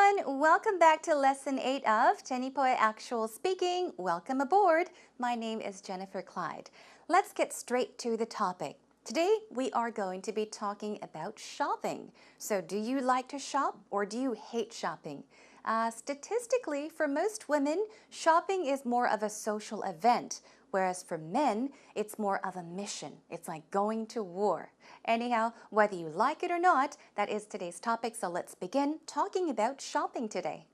everyone, welcome back to Lesson 8 of Jenny Poy Actual Speaking. Welcome aboard. My name is Jennifer Clyde. Let's get straight to the topic. Today we are going to be talking about shopping. So do you like to shop or do you hate shopping? Statistically, for most women, shopping is more of a social event, whereas for men, it's more of a mission. It's like going to war. Anyhow, whether you like it or not, that is today's topic, so let's begin talking about shopping today.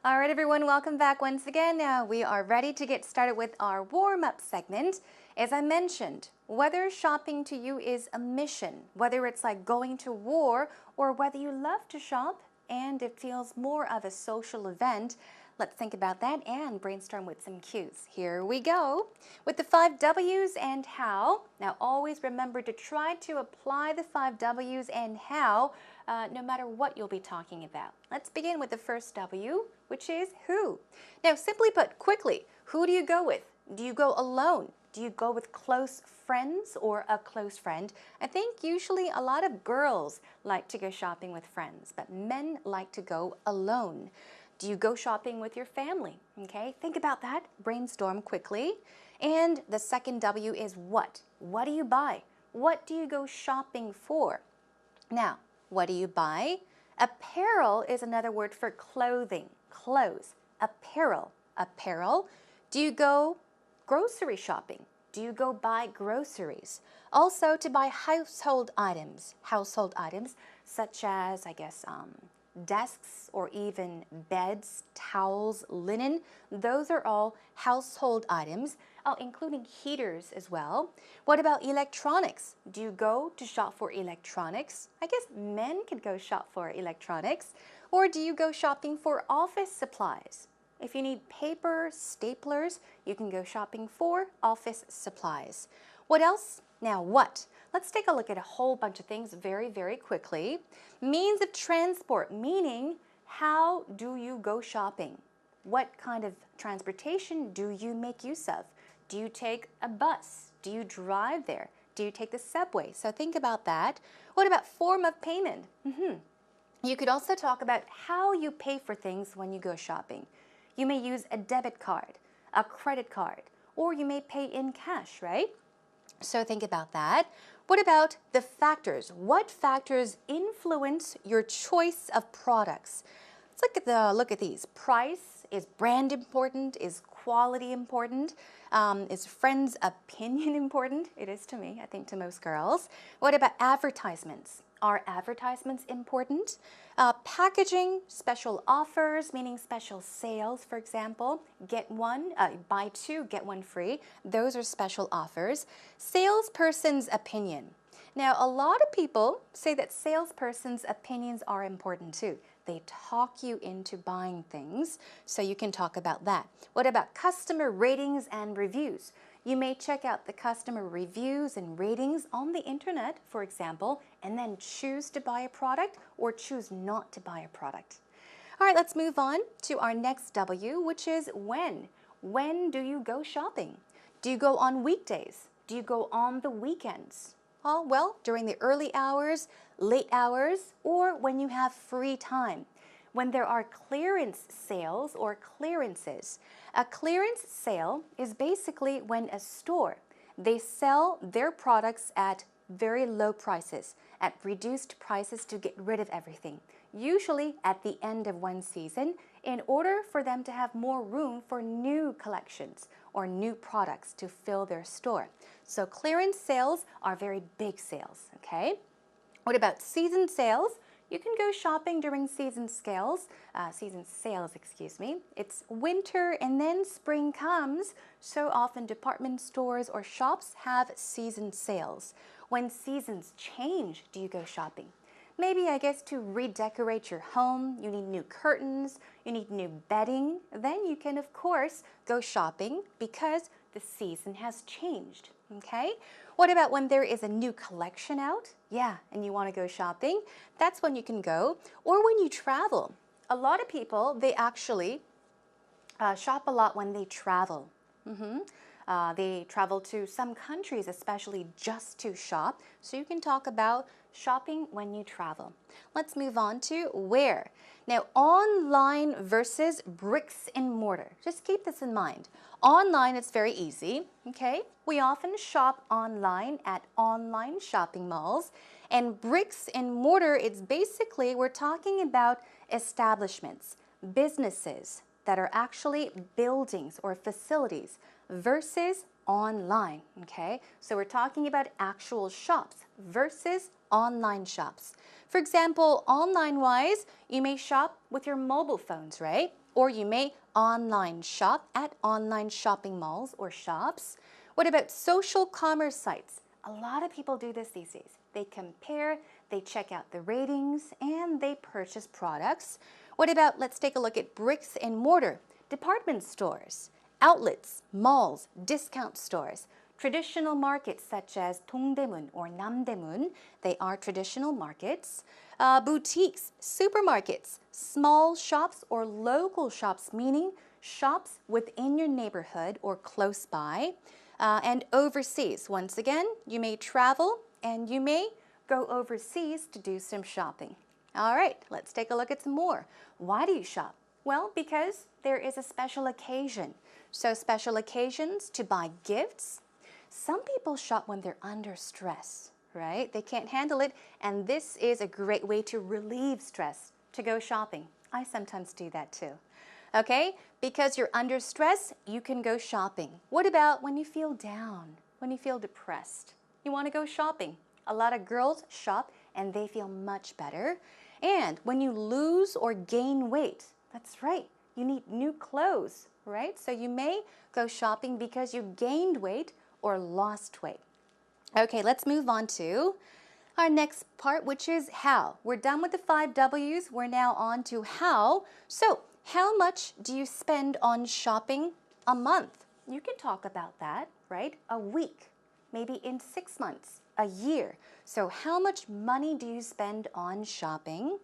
All right, everyone, welcome back once again. Now we are ready to get started with our warm-up segment. As I mentioned, whether shopping to you is a mission, whether it's like going to war, or whether you love to shop and it feels more of a social event, let's think about that and brainstorm with some cues. Here we go with the 5 W's and how. Now always remember to try to apply the 5 W's and how no matter what you'll be talking about. Let's begin with the first W, which is who. Now simply put, quickly, who do you go with? Do you go alone? Do you go with close friends or a close friend? I think usually a lot of girls like to go shopping with friends, but men like to go alone. Do you go shopping with your family? Okay, think about that, brainstorm quickly. And the second W is what? What do you buy? What do you go shopping for? Now, what do you buy? Apparel is another word for clothing, clothes, apparel, apparel. Do you go grocery shopping? Do you go buy groceries? Also to buy household items such as, desks or even beds, towels, linen. Those are all household items, including heaters as well. What about electronics? Do you go to shop for electronics? I guess men could go shop for electronics. Or do you go shopping for office supplies? If you need paper, staplers, you can go shopping for office supplies. What else? Now what? Let's take a look at a whole bunch of things very, very quickly. Means of transport, meaning how do you go shopping? What kind of transportation do you make use of? Do you take a bus? Do you drive there? Do you take the subway? So think about that. What about form of payment? You could also talk about how you pay for things when you go shopping. You may use a debit card, a credit card, or you may pay in cash, right? So think about that. What about the factors? What factors influence your choice of products? Let's look at these. Price, is brand important? Is quality important? Is friends' opinion important? It is to me, I think to most girls. What about advertisements? Are advertisements important? Packaging, special offers, meaning special sales, for example. Buy two, get one free. Those are special offers. Salesperson's opinion. Now, a lot of people say that salesperson's opinions are important too. They talk you into buying things, so you can talk about that. What about customer ratings and reviews? You may check out the customer reviews and ratings on the internet, for example, and then choose to buy a product or choose not to buy a product. All right, let's move on to our next W, which is when. When do you go shopping? Do you go on weekdays? Do you go on the weekends? Oh, well, during the early hours, late hours, or when you have free time. When there are clearance sales or clearances. A clearance sale is basically when a store, they sell their products at very low prices, at reduced prices to get rid of everything, usually at the end of one season, in order for them to have more room for new collections or new products to fill their store. So clearance sales are very big sales, okay? What about season sales? You can go shopping during season sales, It's winter and then spring comes, so often department stores or shops have season sales. When seasons change, do you go shopping? Maybe, I guess, to redecorate your home, you need new curtains, you need new bedding. Then you can, of course, go shopping because the season has changed, okay? What about when there is a new collection out? Yeah, and you want to go shopping? That's when you can go. Or when you travel. A lot of people, they actually shop a lot when they travel. They travel to some countries, especially just to shop. So you can talk about shopping when you travel. Let's move on to where. Now, online versus bricks and mortar. Just keep this in mind. Online, it's very easy, okay? We often shop online at online shopping malls. And bricks and mortar, it's basically, we're talking about establishments, businesses that are actually buildings or facilities versus online, okay? So we're talking about actual shops versus online shops. For example, online-wise, you may shop with your mobile phones, right? Or you may online shop at online shopping malls or shops. What about social commerce sites? A lot of people do this these days. They compare, they check out the ratings, and they purchase products. What about, let's take a look at bricks and mortar, department stores, outlets, malls, discount stores, traditional markets such as Dongdaemun or Namdaemun, they are traditional markets, boutiques, supermarkets, small shops or local shops, meaning shops within your neighborhood or close by, and overseas. Once again, you may travel and you may go overseas to do some shopping. All right, let's take a look at some more. Why do you shop? Well, because there is a special occasion. So special occasions to buy gifts. Some people shop when they're under stress, right? They can't handle it, and this is a great way to relieve stress, to go shopping. I sometimes do that too. Okay, because you're under stress, you can go shopping. What about when you feel down, when you feel depressed? You want to go shopping. A lot of girls shop and they feel much better. And when you lose or gain weight, that's right, you need new clothes, right? So you may go shopping because you gained weight or lost weight. Okay, let's move on to our next part, which is how. We're done with the 5 W's. We're now on to how. So how much do you spend on shopping a month? You can talk about that, right? A week, maybe in 6 months, a year. So how much money do you spend on shopping?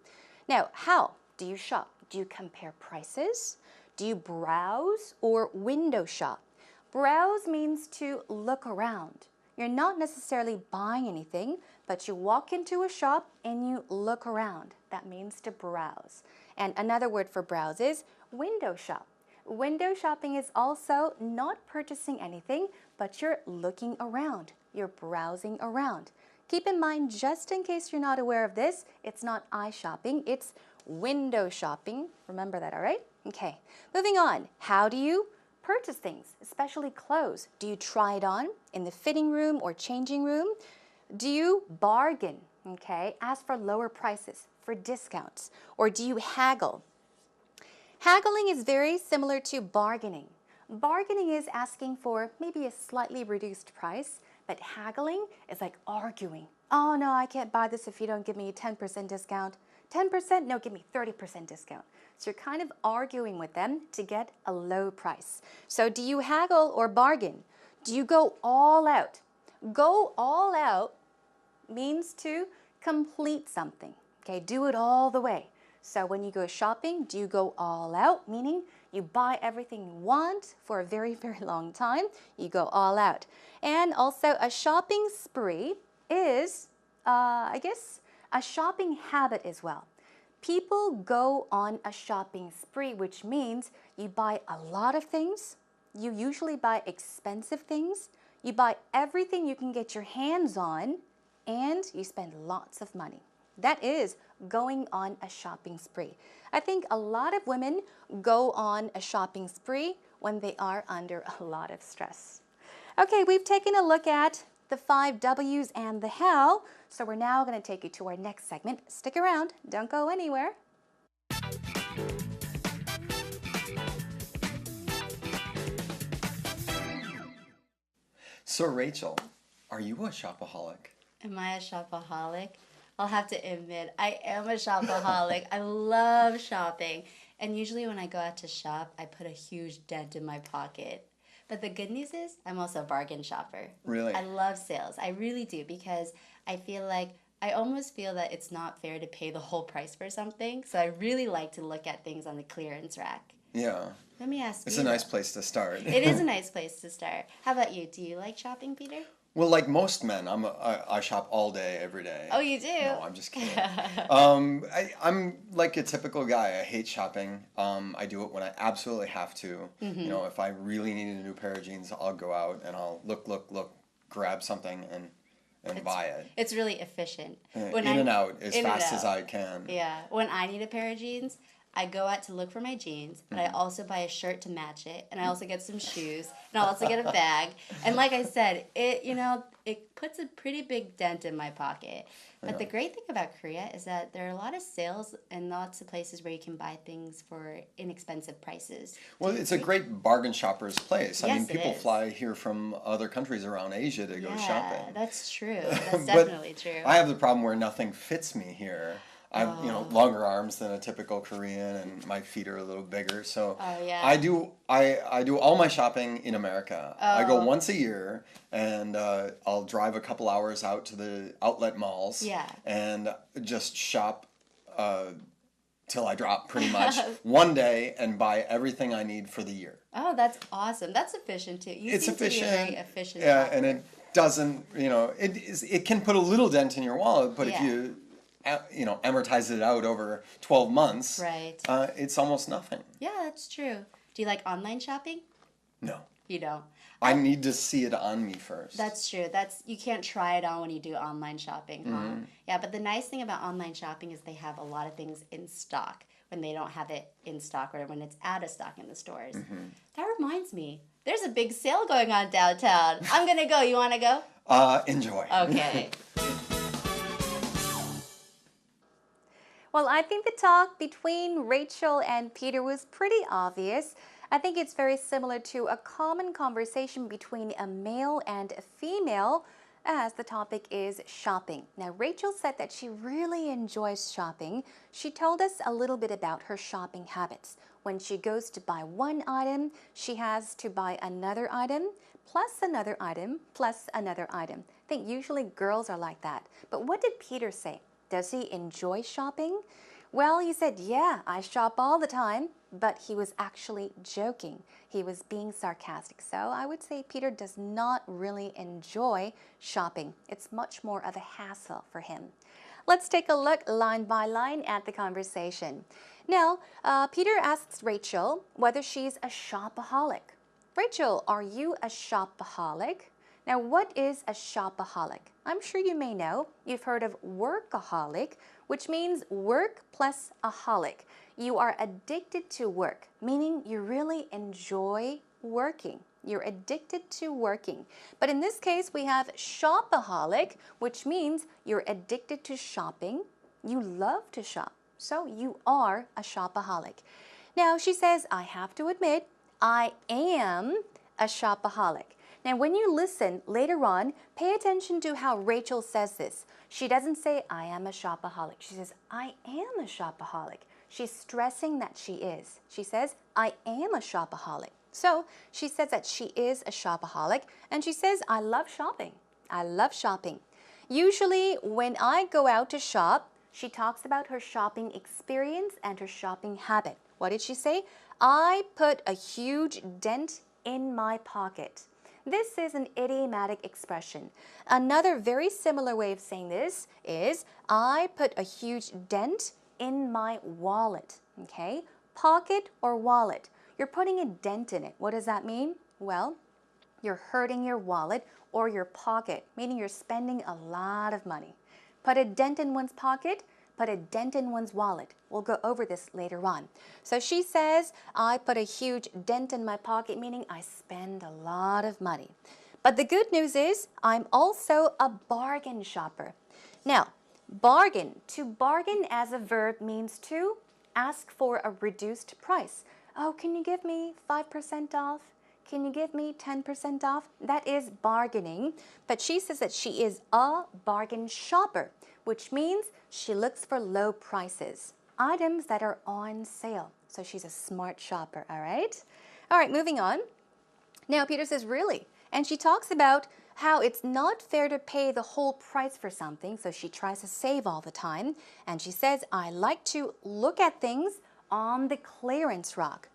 Now, how do you shop? Do you compare prices? Do you browse or window shop? Browse means to look around. You're not necessarily buying anything, but you walk into a shop and you look around. That means to browse. And another word for browse is window shop. Window shopping is also not purchasing anything, but you're looking around. You're browsing around. Keep in mind, just in case you're not aware of this, it's not eye shopping, it's window shopping. Remember that, all right? Okay, moving on. How do you purchase things, especially clothes? Do you try it on in the fitting room or changing room? Do you bargain, okay? Ask for lower prices, for discounts, or do you haggle? Haggling is very similar to bargaining. Bargaining is asking for maybe a slightly reduced price, but haggling is like arguing. Oh no, I can't buy this if you don't give me a 10% discount. 10%? No, give me 30% discount. So you're kind of arguing with them to get a low price. So do you haggle or bargain? Do you go all out? Go all out means to complete something. Okay, do it all the way. So when you go shopping, do you go all out? Meaning you buy everything you want for a very, very long time. You go all out. And also a shopping spree is, I guess, a shopping habit as well. People go on a shopping spree, which means you buy a lot of things. You usually buy expensive things. You buy everything you can get your hands on, and you spend lots of money. That is going on a shopping spree. I think a lot of women go on a shopping spree when they are under a lot of stress. Okay, we've taken a look at the 5 W's and the how, so we're now going to take you to our next segment. Stick around, don't go anywhere. So Rachel, are you a shopaholic? Am I a shopaholic? I'll have to admit, I am a shopaholic. I love shopping. And usually when I go out to shop, I put a huge dent in my pocket. But the good news is, I'm also a bargain shopper. Really? I love sales. I really do, because I feel like I almost feel that it's not fair to pay the whole price for something. So I really like to look at things on the clearance rack. Yeah. Let me ask It's you. a nice though. place to start. It is a nice place to start. How about you? Do you like shopping, Peter? Well, like most men, I shop all day, every day. Oh, you do? No, I'm just kidding. I'm like a typical guy. I hate shopping. I do it when I absolutely have to. You know, if I really need a new pair of jeans, I'll go out and I'll look, grab something and buy it. It's really efficient. In and out as in and fast as out. I can. Yeah. When I need a pair of jeans, I go out to look for my jeans, but I also buy a shirt to match it, and I also get some shoes, and I'll also get a bag. And like I said, it puts a pretty big dent in my pocket. But the great thing about Korea is that there are a lot of sales and lots of places where you can buy things for inexpensive prices. Well, it's a great bargain shopper's place. I Yes, mean, it people is. fly here from other countries around Asia to go shopping. That's true. That's But definitely true. I have the problem where nothing fits me here. I have, longer arms than a typical Korean, and my feet are a little bigger. So Oh, yeah. I do all my shopping in America. I go once a year, and I'll drive a couple hours out to the outlet malls. Yeah. And just shop till I drop, pretty much, one day, and buy everything I need for the year. Oh, that's awesome. That's efficient too. You It's seem efficient. to be a very efficient Yeah, shopper. and it doesn't, it can put a little dent in your wallet, but if Yeah. you amortize it out over 12 months, Right. it's almost nothing. Yeah, that's true. Do you like online shopping? No. You don't. I need to see it on me first. That's true. You can't try it on when you do online shopping, huh? Yeah, but the nice thing about online shopping is they have a lot of things in stock when they don't have it in stock or when it's out of stock in the stores. That reminds me, there's a big sale going on downtown. I'm gonna go. You wanna go? Enjoy. Okay. Well, I think the talk between Rachel and Peter was pretty obvious. I think it's very similar to a common conversation between a male and a female, as the topic is shopping. Now, Rachel said that she really enjoys shopping. She told us a little bit about her shopping habits. When she goes to buy one item, she has to buy another item, plus another item, plus another item. I think usually girls are like that. But what did Peter say? Does he enjoy shopping? Well, he said, yeah, I shop all the time, but he was actually joking. He was being sarcastic. So I would say Peter does not really enjoy shopping. It's much more of a hassle for him. Let's take a look line by line at the conversation. Now, Peter asks Rachel whether she's a shopaholic. Rachel, are you a shopaholic? Now, what is a shopaholic? I'm sure you may know. You've heard of workaholic, which means work plus a holic. You are addicted to work, meaning you really enjoy working. You're addicted to working. But in this case, we have shopaholic, which means you're addicted to shopping. You love to shop. So you are a shopaholic. Now, she says, I have to admit, I am a shopaholic. Now, when you listen later on, pay attention to how Rachel says this. She doesn't say, I am a shopaholic. She says, I am a shopaholic. She's stressing that she is. She says, I am a shopaholic. So she says that she is a shopaholic, and she says, I love shopping. I love shopping. Usually, when I go out to shop, she talks about her shopping experience and her shopping habit. What did she say? I put a huge dent in my pocket. This is an idiomatic expression. Another very similar way of saying this is, I put a huge dent in my wallet. Okay? Pocket or wallet. You're putting a dent in it. What does that mean? Well, you're hurting your wallet or your pocket, meaning you're spending a lot of money. Put a dent in one's pocket, put a dent in one's wallet. We'll go over this later on. So she says, I put a huge dent in my pocket, meaning I spend a lot of money. But the good news is, I'm also a bargain shopper. Now, bargain. To bargain as a verb means to ask for a reduced price. Oh, can you give me 5% off? Can you give me 10% off? That is bargaining. But she says that she is a bargain shopper, which means she looks for low prices, items that are on sale. So she's a smart shopper, all right? All right, moving on. Now, Peter says, really? And she talks about how it's not fair to pay the whole price for something, so she tries to save all the time. And she says, I like to look at things on the clearance rack.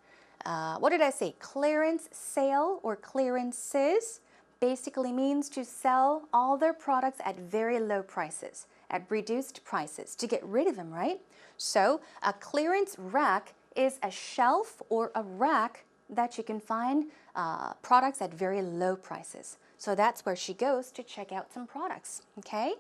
what did I say? Clearance sale or clearances basically means to sell all their products at very low prices, at reduced prices, to get rid of them, right? So a clearance rack is a shelf or a rack that you can find products at very low prices. So that's where she goes to check out some products, okay?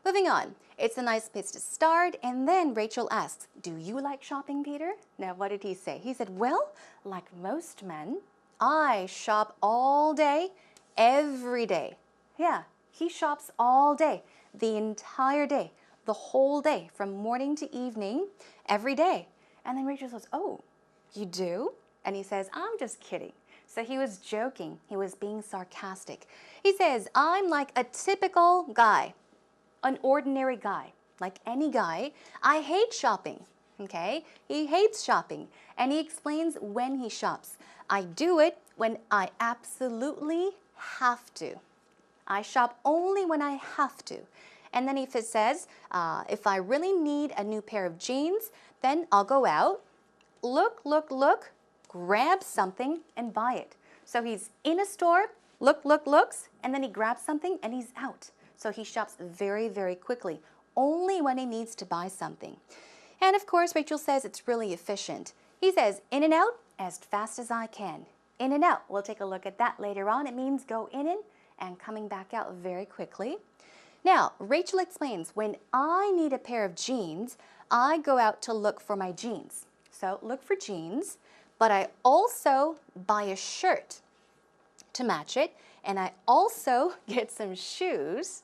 Moving on, it's a nice place to start, and then Rachel asks, do you like shopping, Peter? Now, what did he say? He said, well, like most men, I shop all day, every day. Yeah, he shops all day, the entire day, the whole day, from morning to evening, every day. And then Rachel says, oh, you do? And he says, I'm just kidding. So he was joking. He was being sarcastic. He says, I'm like a typical guy, an ordinary guy, like any guy. I hate shopping, okay? He hates shopping. And he explains when he shops. I do it when I absolutely have to. I shop only when I have to. And then he says, if I really need a new pair of jeans, then I'll go out, look, grab something and buy it. So he's in a store, looks, and then he grabs something and he's out. So he shops very, very quickly, only when he needs to buy something. And of course, Rachel says it's really efficient. He says, in and out as fast as I can. In and out. We'll take a look at that later on. It means go in and coming back out very quickly. Now, Rachel explains, when I need a pair of jeans, I go out to look for my jeans. So look for jeans, but I also buy a shirt to match it, and I also get some shoes,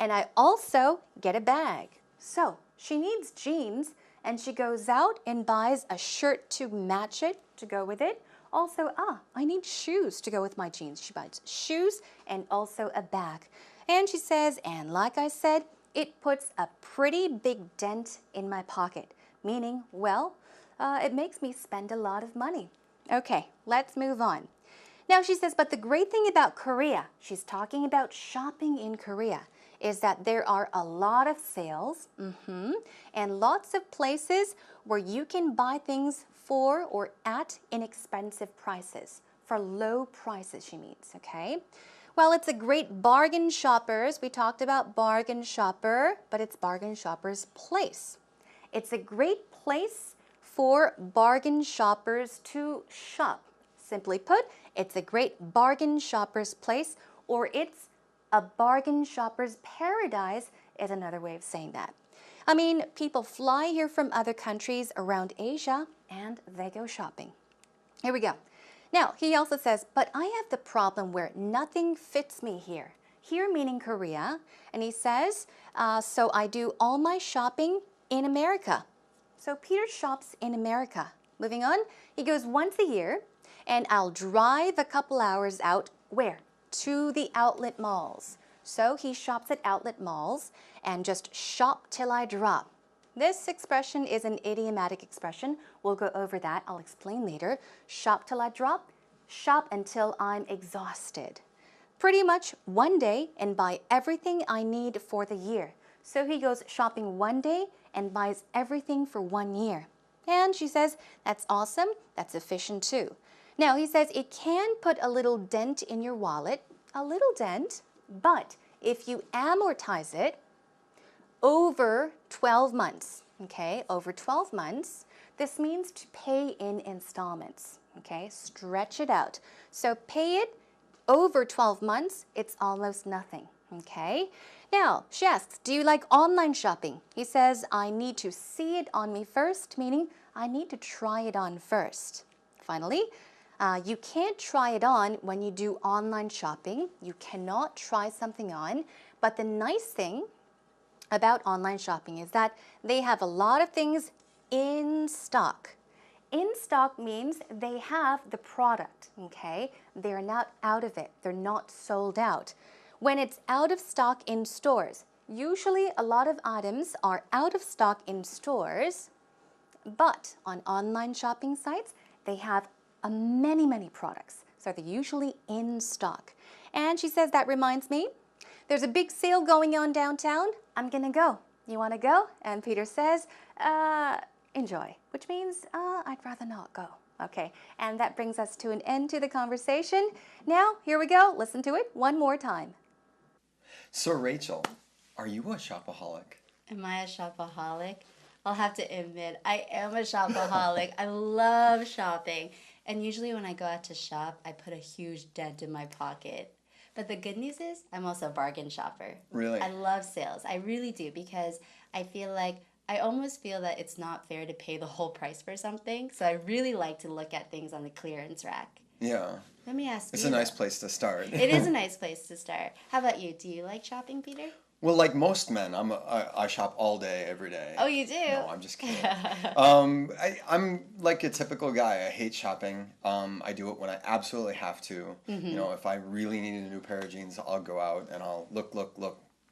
and I also get a bag. So she needs jeans, and she goes out and buys a shirt to match it, to go with it. Also, I need shoes to go with my jeans. She buys shoes and also a bag. And she says, and like I said, it puts a pretty big dent in my pocket, meaning, well, it makes me spend a lot of money. Okay, let's move on. Now she says, but the great thing about Korea, she's talking about shopping in Korea, is that there are a lot of sales and lots of places where you can buy things for or at inexpensive prices, for low prices, she means, okay? Well, it's a great bargain shoppers. We talked about bargain shopper, but it's bargain shopper's place. It's a great place for bargain shoppers to shop. Simply put, it's a great bargain shopper's place, or it's a bargain shopper's paradise is another way of saying that. I mean, people fly here from other countries around Asia and they go shopping. Here we go. Now, he also says, but I have the problem where nothing fits me here. Here meaning Korea. And he says, so I do all my shopping in America. So Peter shops in America. Moving on, he goes once a year, and I'll drive a couple hours out, where? To the outlet malls. So he shops at outlet malls and just shop till I drop. This expression is an idiomatic expression. We'll go over that. I'll explain later. Shop till I drop. Shop until I'm exhausted. Pretty much one day and buy everything I need for the year. So he goes shopping one day and buys everything for 1 year. And she says, that's awesome. That's efficient too. Now he says it can put a little dent in your wallet, a little dent, but if you amortize it over 12 months, okay, over 12 months, this means to pay in installments, okay, stretch it out. So pay it over 12 months, it's almost nothing, okay. Now, she asks, do you like online shopping? He says, I need to see it on me first, meaning I need to try it on first. Finally, you can't try it on when you do online shopping. You cannot try something on. But the nice thing about online shopping is that they have a lot of things in stock. In stock means they have the product, okay? They're not out of it. They're not sold out. When it's out of stock in stores, usually a lot of items are out of stock in stores, but on online shopping sites, they have many products. So they're usually in stock. And she says, that reminds me, there's a big sale going on downtown. I'm gonna go. You wanna go? And Peter says, enjoy, which means I'd rather not go. Okay, and that brings us to an end to the conversation. Now, here we go. Listen to it one more time. So Rachel, are you a shopaholic? Am I a shopaholic? I'll have to admit, I am a shopaholic. I love shopping. And usually when I go out to shop, I put a huge dent in my pocket. But the good news is, I'm also a bargain shopper. Really? I love sales. I really do, because I feel like I almost feel that it's not fair to pay the whole price for something. So I really like to look at things on the clearance rack. Yeah. Let me ask It's you. a nice though. place to start. It is a nice place to start. How about you? Do you like shopping, Peter? Well, like most men, I shop all day, every day. Oh, you do? No, I'm just kidding. I'm like a typical guy. I hate shopping. I do it when I absolutely have to. You know, if I really need a new pair of jeans, I'll go out and I'll look,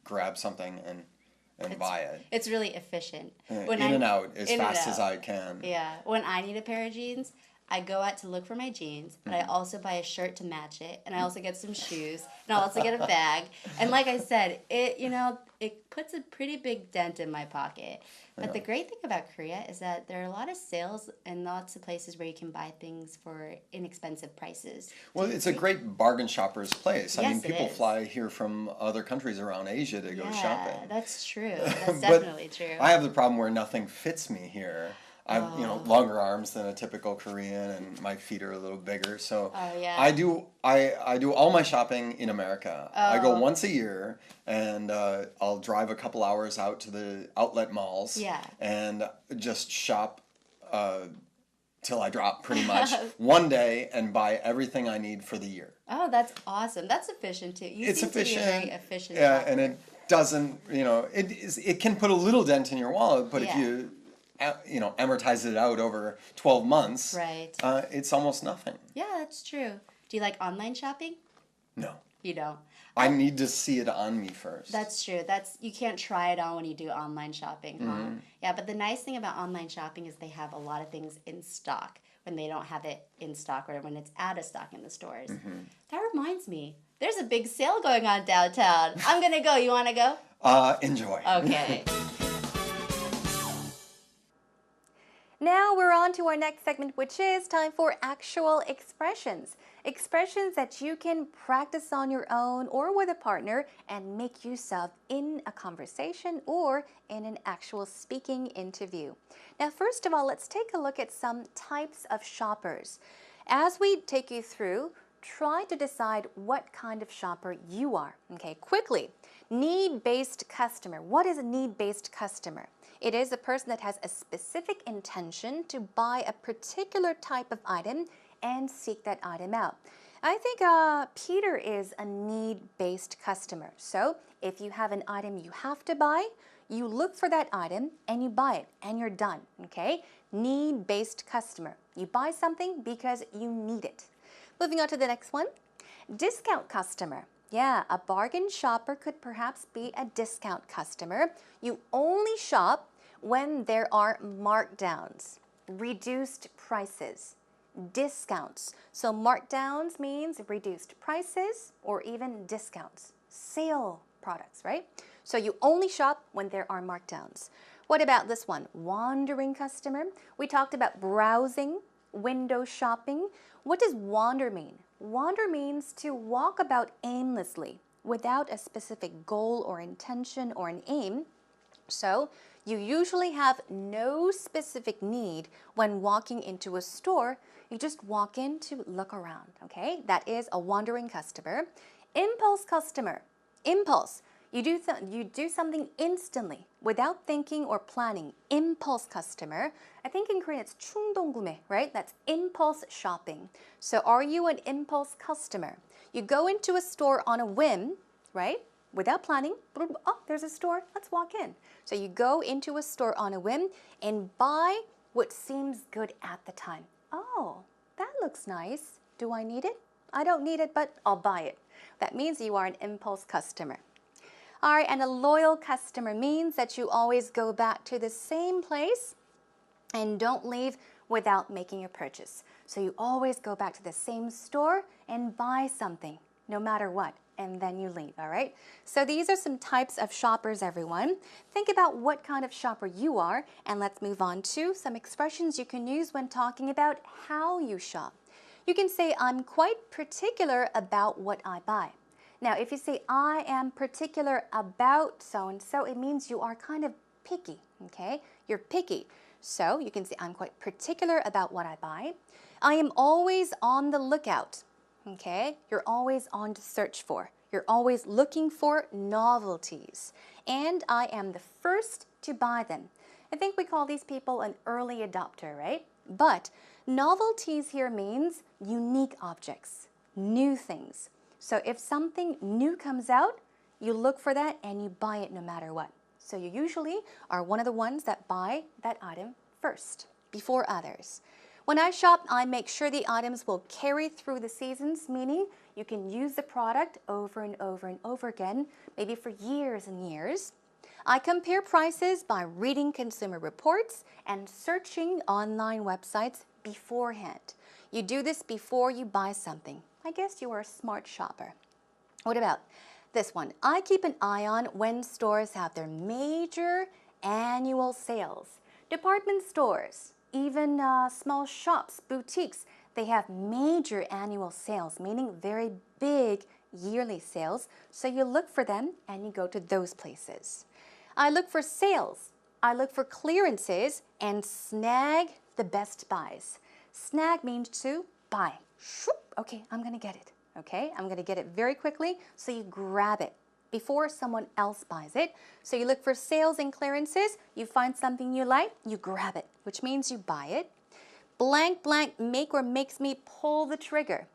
grab something and buy it. It's really efficient. In and out as in and fast as out. I can. Yeah. When I need a pair of jeans, I go out to look for my jeans, but I also buy a shirt to match it, and I also get some shoes, and I also get a bag. And like I said, it puts a pretty big dent in my pocket. But the great thing about Korea is that there are a lot of sales and lots of places where you can buy things for inexpensive prices. Well, it's a great bargain shopper's place. I mean, Yes, it people is. fly here from other countries around Asia to go shopping. That's true. That's But definitely true. I have the problem where nothing fits me here. I have, longer arms than a typical Korean, and my feet are a little bigger. So Oh, yeah. I do all my shopping in America. I go once a year, and I'll drive a couple hours out to the outlet malls. Yeah. And just shop till I drop, pretty much, one day, and buy everything I need for the year. Oh, that's awesome. That's efficient too. You It's seem efficient. to be a very efficient Yeah, shopper. and it doesn't, it can put a little dent in your wallet, but if Yeah. you amortize it out over 12 months, Right. it's almost nothing. Yeah, that's true. Do you like online shopping? No. You don't. I need to see it on me first. That's true. You can't try it on when you do online shopping, huh? Yeah, but the nice thing about online shopping is they have a lot of things in stock when they don't have it in stock or when it's out of stock in the stores. That reminds me, there's a big sale going on downtown. I'm gonna go. You wanna go? Enjoy. Okay. Now we're on to our next segment, which is time for actual expressions. Expressions that you can practice on your own or with a partner and make use of in a conversation or in an actual speaking interview. Now, first of all, let's take a look at some types of shoppers. As we take you through, try to decide what kind of shopper you are. Okay, quickly. Need-based customer. What is a need-based customer? It is a person that has a specific intention to buy a particular type of item and seek that item out. I think Peter is a need-based customer. So if you have an item you have to buy, you look for that item and you buy it and you're done, okay? Need-based customer. You buy something because you need it. Moving on to the next one. Discount customer. Yeah, a bargain shopper could perhaps be a discount customer. You only shop when there are markdowns, reduced prices, discounts. So markdowns means reduced prices or even discounts, sale products, right? So you only shop when there are markdowns. What about this one? Wandering customer. We talked about browsing, window shopping. What does wander mean? Wander means to walk about aimlessly without a specific goal or intention or an aim. So you usually have no specific need when walking into a store. You just walk in to look around, okay? That is a wandering customer. Impulse customer. Impulse. You do something instantly without thinking or planning. Impulse customer. I think in Korean it's 충동구매, right? That's impulse shopping. So are you an impulse customer? You go into a store on a whim, right? Without planning. Oh, there's a store. Let's walk in. So you go into a store on a whim and buy what seems good at the time. Oh, that looks nice. Do I need it? I don't need it, but I'll buy it. That means you are an impulse customer. All right, and a loyal customer means that you always go back to the same place and don't leave without making a purchase. So you always go back to the same store and buy something, no matter what, and then you leave, all right? So these are some types of shoppers, everyone. Think about what kind of shopper you are, and let's move on to some expressions you can use when talking about how you shop. You can say, I'm quite particular about what I buy. Now, if you say, I am particular about so-and-so, it means you are kind of picky, okay? You're picky. So you can say, I'm quite particular about what I buy. I am always on the lookout, okay? You're always on to search for. You're always looking for novelties. And I am the first to buy them. I think we call these people an early adopter, right? But novelties here means unique objects, new things. So if something new comes out, you look for that and you buy it no matter what. So you usually are one of the ones that buy that item first, before others. When I shop, I make sure the items will carry through the seasons, meaning you can use the product over and over and over again, maybe for years and years. I compare prices by reading consumer reports and searching online websites beforehand. You do this before you buy something. I guess you are a smart shopper. What about this one? I keep an eye on when stores have their major annual sales. Department stores, even small shops, boutiques, they have major annual sales, meaning very big yearly sales. So you look for them and you go to those places. I look for sales. I look for clearances and snag the best buys. Snag means to buy. Okay, I'm going to get it. Okay, I'm going to get it very quickly, so you grab it before someone else buys it. So you look for sales and clearances, you find something you like, you grab it, which means you buy it. Blank blank make or makes me pull the trigger.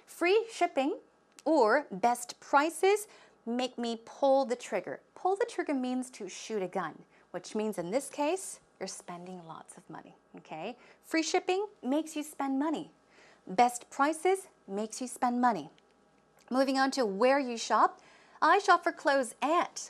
Free shipping or best prices make me pull the trigger. Pull the trigger means to shoot a gun, which means in this case, you're spending lots of money, okay? Free shipping makes you spend money. Best prices makes you spend money. Moving on to where you shop, I shop for clothes at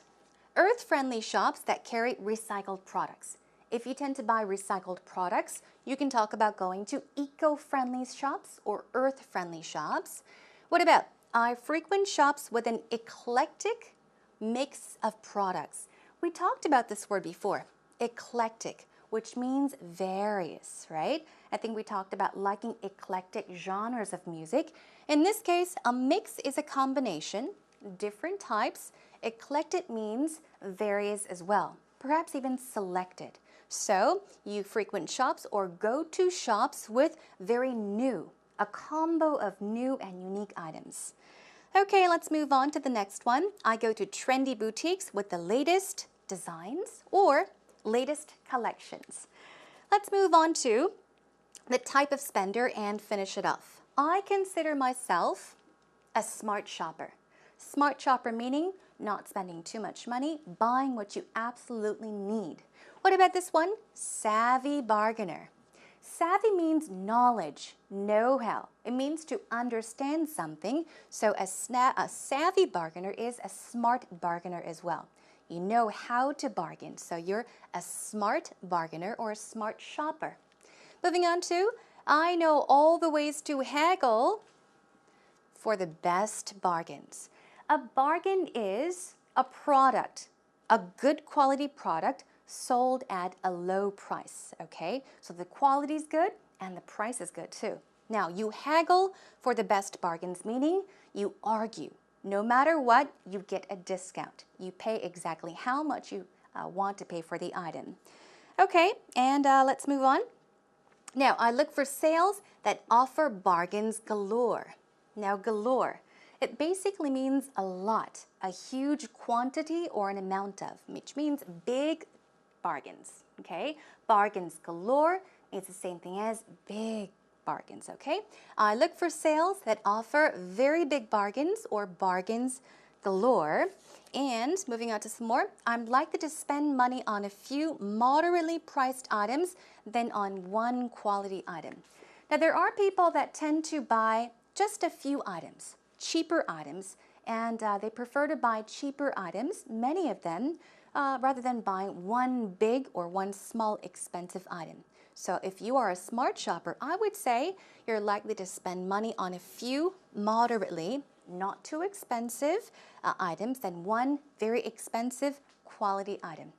earth-friendly shops that carry recycled products. If you tend to buy recycled products, you can talk about going to eco-friendly shops or earth-friendly shops. What about, I frequent shops with an eclectic mix of products. We talked about this word before, eclectic, which means various, right? I think we talked about liking eclectic genres of music. In this case, a mix is a combination, different types. Eclectic means various as well, perhaps even selected. So you frequent shops or go to shops with very new, a combo of new and unique items. Okay, let's move on to the next one. I go to trendy boutiques with the latest designs or latest collections. Let's move on to the type of spender and finish it off. I consider myself a smart shopper. Smart shopper meaning not spending too much money, buying what you absolutely need. What about this one? Savvy bargainer. Savvy means knowledge, know-how. It means to understand something. So a savvy bargainer is a smart bargainer as well. You know how to bargain, so you're a smart bargainer or a smart shopper. Moving on to, I know all the ways to haggle for the best bargains. A bargain is a product, a good quality product sold at a low price, okay? So the quality is good and the price is good too. Now, you haggle for the best bargains, meaning you argue. No matter what, you get a discount. You pay exactly how much you want to pay for the item. Okay, and let's move on. Now, I look for sales that offer bargains galore. Now, galore, it basically means a lot, a huge quantity or an amount of, which means big bargains, okay? Bargains galore is the same thing as big bargains, okay? I look for sales that offer very big bargains or bargains galore. And moving on to some more, I'm likely to spend money on a few moderately priced items than on one quality item. Now, there are people that tend to buy just a few items, cheaper items, and they prefer to buy cheaper items, many of them, rather than buying one big or one small expensive item. So if you are a smart shopper, I would say you're likely to spend money on a few moderately not too expensive items than one very expensive quality item.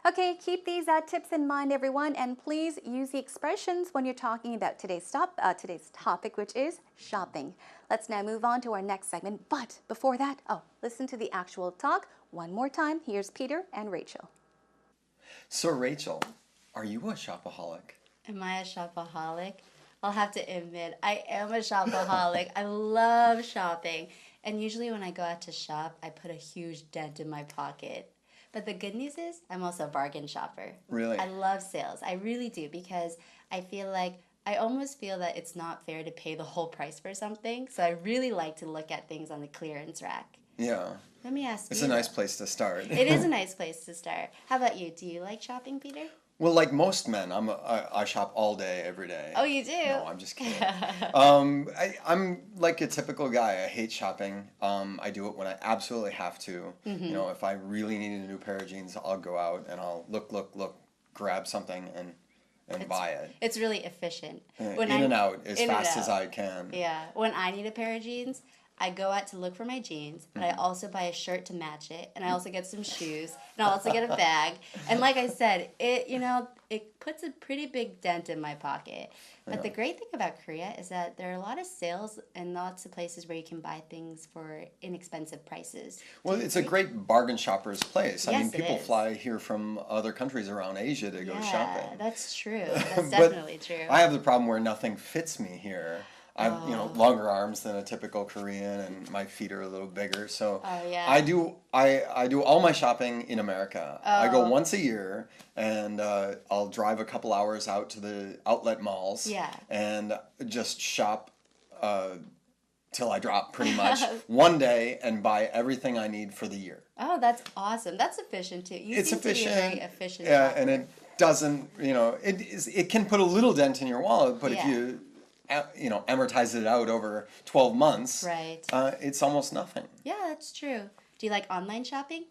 Okay, keep these tips in mind, everyone, and please use the expressions when you're talking about today's topic, which is shopping. Let's now move on to our next segment. But before that, listen to the actual talk one more time. Here's Peter and Rachel. So Rachel, are you a shopaholic? Am I a shopaholic? I'll have to admit, I am a shopaholic. I love shopping. And usually when I go out to shop, I put a huge dent in my pocket. But the good news is I'm also a bargain shopper. Really? I love sales. I really do, because I feel like I almost feel that it's not fair to pay the whole price for something. So I really like to look at things on the clearance rack. Yeah. Let me ask you. It's a nice place to start. It is a nice place to start. How about you? Do you like shopping, Peter? Well, like most men, I shop all day, every day. Oh, you do? No, I'm just kidding. I'm like a typical guy. I hate shopping. I do it when I absolutely have to. You know, if I really need a new pair of jeans, I'll go out and I'll look, grab something and buy it. It's really efficient. And out as fast as I can. Yeah. When I need a pair of jeans, I go out to look for my jeans, but I also buy a shirt to match it, and I also get some shoes, and I also get a bag. And like I said, it puts a pretty big dent in my pocket. But the great thing about Korea is that there are a lot of sales and lots of places where you can buy things for inexpensive prices. Well, it's a great bargain shopper's place. I Yes, mean, it people is. fly here from other countries around Asia to go shopping. Yeah, that's true. That's But definitely true. I have the problem where nothing fits me here. I have longer arms than a typical Korean, and my feet are a little bigger. So yeah. I do all my shopping in America. I go once a year, and I'll drive a couple hours out to the outlet malls. Yeah. And just shop till I drop, pretty much one day, and buy everything I need for the year. Oh, that's awesome. That's efficient too. It's seem efficient. To be a very efficient Yeah, shopper. and it doesn't. It can put a little dent in your wallet, but if Yeah. you amortize it out over 12 months, Right. It's almost nothing. Yeah, that's true. Do you like online shopping?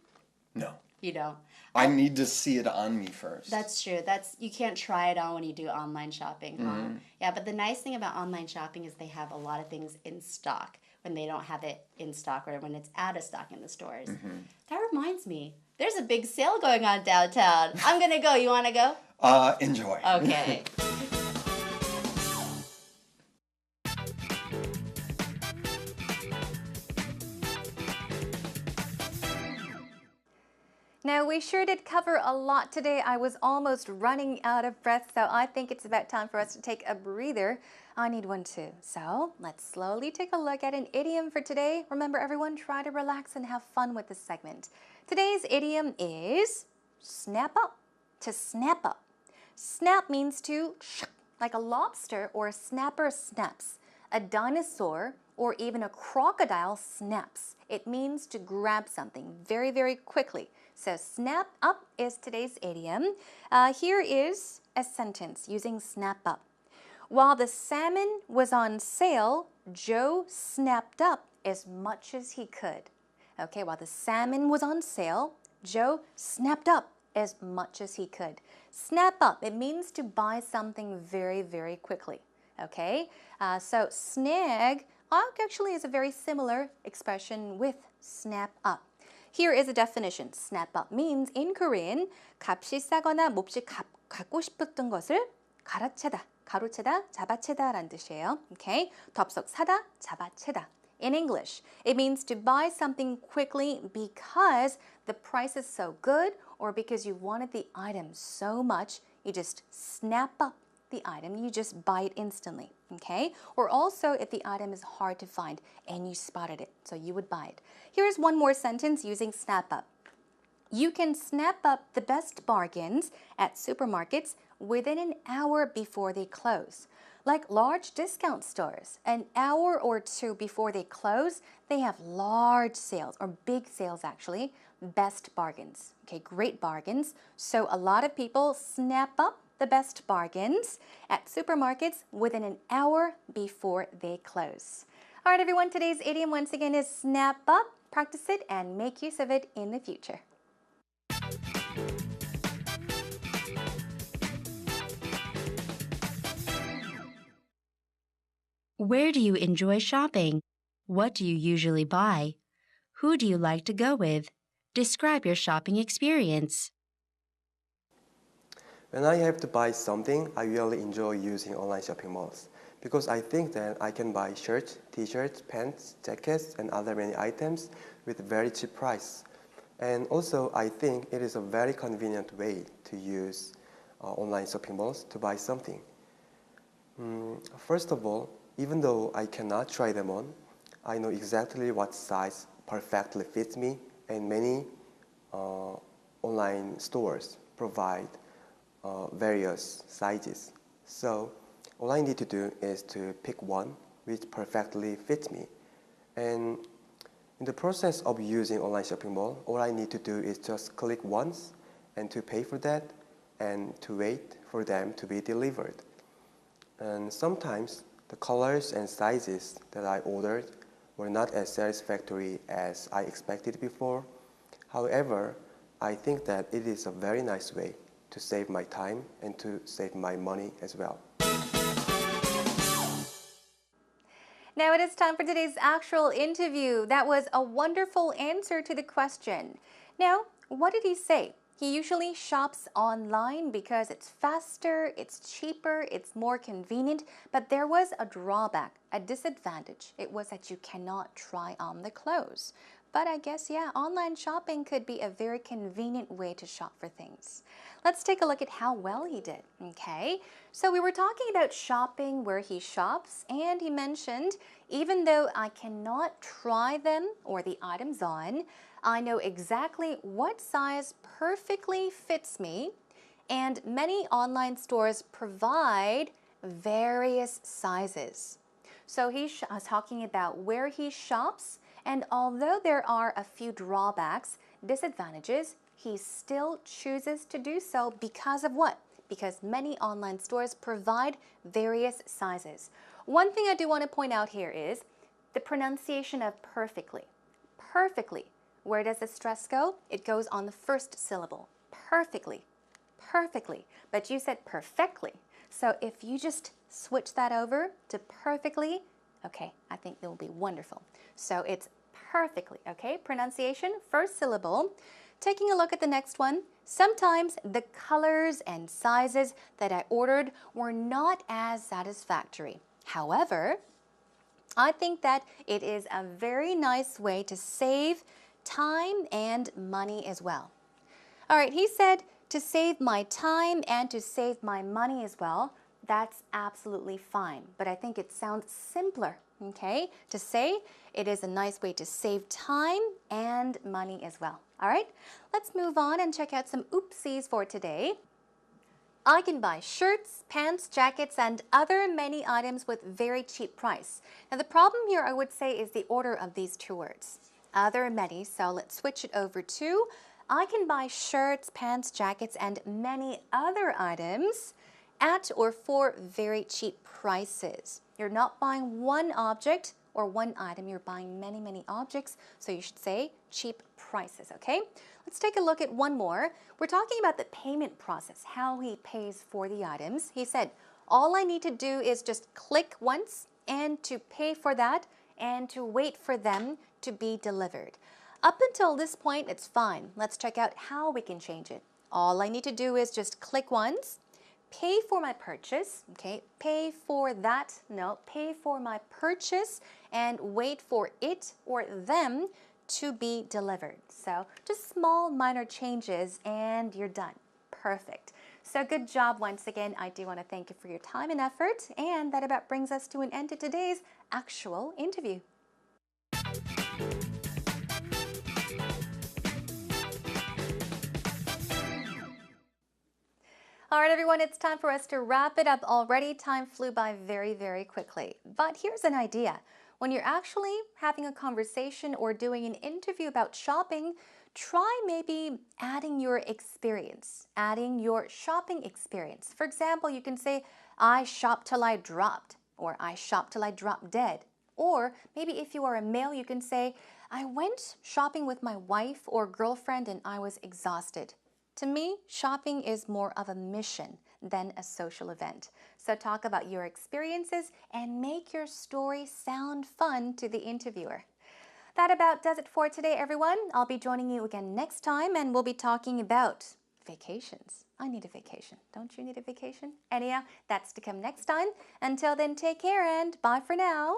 No. You don't. I need to see it on me first. That's true. You can't try it on when you do online shopping, huh? Yeah, but the nice thing about online shopping is they have a lot of things in stock when they don't have it in stock or when it's out of stock in the stores. That reminds me, there's a big sale going on downtown. I'm gonna go. You wanna go? Enjoy. Okay. Now, we sure did cover a lot today. I was almost running out of breath, so I think it's about time for us to take a breather. I need one too. So let's slowly take a look at an idiom for today. Remember, everyone, try to relax and have fun with this segment. Today's idiom is snap up, to snap up. Snap means to like a lobster or a snapper snaps. A dinosaur or even a crocodile snaps. It means to grab something very, very quickly. So snap up is today's idiom. Here is a sentence using snap up. While the salmon was on sale, Joe snapped up as much as he could. Okay, while the salmon was on sale, Joe snapped up as much as he could. Snap up, it means to buy something very, very quickly. Okay, so snag actually is a very similar expression with snap up. Here is a definition. Snap up means in Korean, 값이 싸거나 몹시 갖고 싶었던 것을 가로채다, 잡아채다라는 뜻이에요. Okay, 덥석 사다, 잡아채다. In English, it means to buy something quickly because the price is so good or because you wanted the item so much, you just snap up the item, you just buy it instantly, okay? Or also if the item is hard to find and you spotted it, so you would buy it. Here's one more sentence using snap up. You can snap up the best bargains at supermarkets within an hour before they close. Like large discount stores, an hour or two before they close, they have large sales, or big sales actually, best bargains. Okay, great bargains. So a lot of people snap up the best bargains at supermarkets within an hour before they close. All right, everyone, today's idiom once again is snap up. Practice it and make use of it in the future. Where do you enjoy shopping? What do you usually buy? Who do you like to go with? Describe your shopping experience. When I have to buy something, I really enjoy using online shopping malls because I think that I can buy shirts, t-shirts, pants, jackets, and other many items with very cheap price. And also, I think it is a very convenient way to use online shopping malls to buy something. First of all, even though I cannot try them on, I know exactly what size perfectly fits me, and many online stores provide various sizes. So all I need to do is to pick one which perfectly fits me. And in the process of using online shopping mall, all I need to do is just click once and to pay for that and to wait for them to be delivered. And sometimes the colors and sizes that I ordered were not as satisfactory as I expected before. However, I think that it is a very nice way to save my time and to save my money as well. Now it is time for today's actual interview. That was a wonderful answer to the question. Now, what did he say? He usually shops online because it's faster, it's cheaper, it's more convenient, but there was a drawback, a disadvantage. It was that you cannot try on the clothes. But I guess, yeah, online shopping could be a very convenient way to shop for things. Let's take a look at how well he did, okay? So we were talking about shopping where he shops, and he mentioned, even though I cannot try them or the items on, I know exactly what size perfectly fits me, and many online stores provide various sizes. So he's talking about where he shops, and although there are a few drawbacks, disadvantages, he still chooses to do so because of what? Because many online stores provide various sizes. One thing I do want to point out here is the pronunciation of perfectly. Perfectly. Where does the stress go? It goes on the first syllable. Perfectly. Perfectly. But you said perfectly. So if you just switch that over to perfectly, okay, I think it will be wonderful. So it's perfectly, okay? Pronunciation, first syllable. Taking a look at the next one, sometimes the colors and sizes that I ordered were not as satisfactory. However, I think that it is a very nice way to save time and money as well. All right, he said to save my time and to save my money as well. That's absolutely fine, but I think it sounds simpler, okay? To say it is a nice way to save time and money as well. All right, let's move on and check out some oopsies for today. I can buy shirts, pants, jackets, and other many items with very cheap price. Now the problem here I would say is the order of these two words. Other many, so let's switch it over to I can buy shirts, pants, jackets, and many other items at or for very cheap prices. You're not buying one object or one item, you're buying many, many objects, so you should say cheap prices, okay? Let's take a look at one more. We're talking about the payment process, how he pays for the items. He said, all I need to do is just click once and to pay for that and to wait for them to be delivered. Up until this point, it's fine. Let's check out how we can change it. All I need to do is just click once, pay for my purchase, okay? Pay for that, no, pay for my purchase and wait for it or them to be delivered. So just small minor changes and you're done. Perfect. So good job once again. I do want to thank you for your time and effort, and that about brings us to an end to today's actual interview. All right, everyone, it's time for us to wrap it up already. Time flew by very, very quickly. But here's an idea. When you're actually having a conversation or doing an interview about shopping, try maybe adding your experience, adding your shopping experience. For example, you can say, I shopped till I dropped, or I shopped till I dropped dead. Or maybe if you are a male, you can say, I went shopping with my wife or girlfriend and I was exhausted. To me, shopping is more of a mission than a social event. So talk about your experiences and make your story sound fun to the interviewer. That about does it for today, everyone. I'll be joining you again next time, and we'll be talking about vacations. I need a vacation. Don't you need a vacation? Anyhow, that's to come next time. Until then, take care and bye for now.